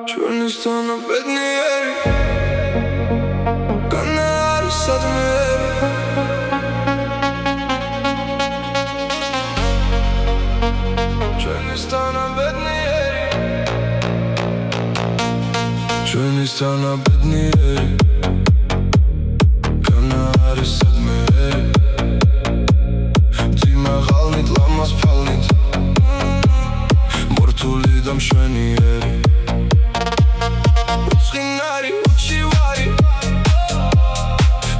ჩვენი სტანა ბედნიერი განა არის სადმეერი ჩვენი სტანა ბედნიერი ჩვენი სტანა ბედნიერი განა არის სადმეერი ძიმა ღალნით ლამას ფალნით მორთული და მშვენიერი უცხინარი უჩივარი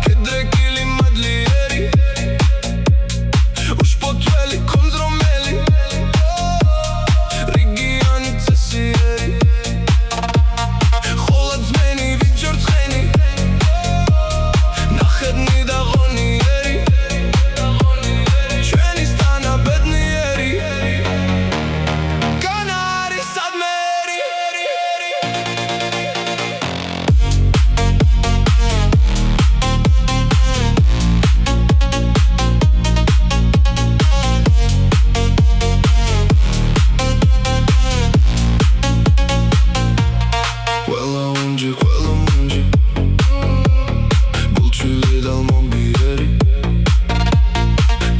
კედრეკილი მადლიერი უშპოთველი კონძრომელი რიგიანი წესიერი ხოლაძმენი ვიჯორცხენი ნახედნი და ღონიერი ჩვენი სტანა ბედნიერი განა არის სადმეერი ყველა უნჯი ყველა მუნჯი გულჩვილი და ლმომბიერი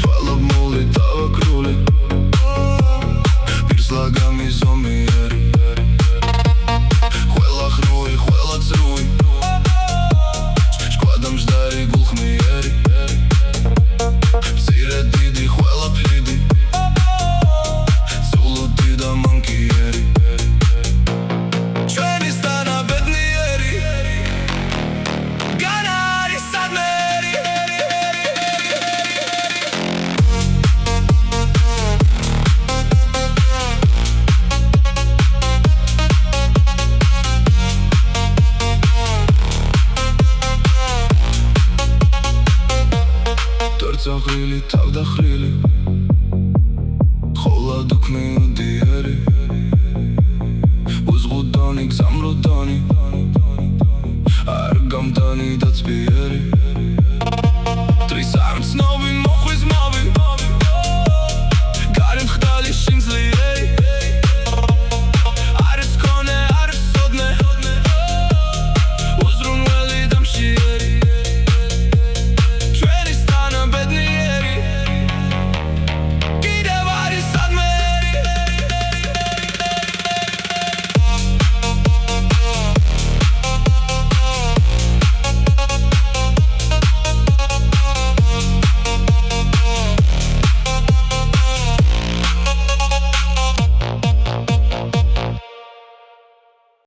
თვალობ მული დავაკრული პირს ლაგამი ზომიერი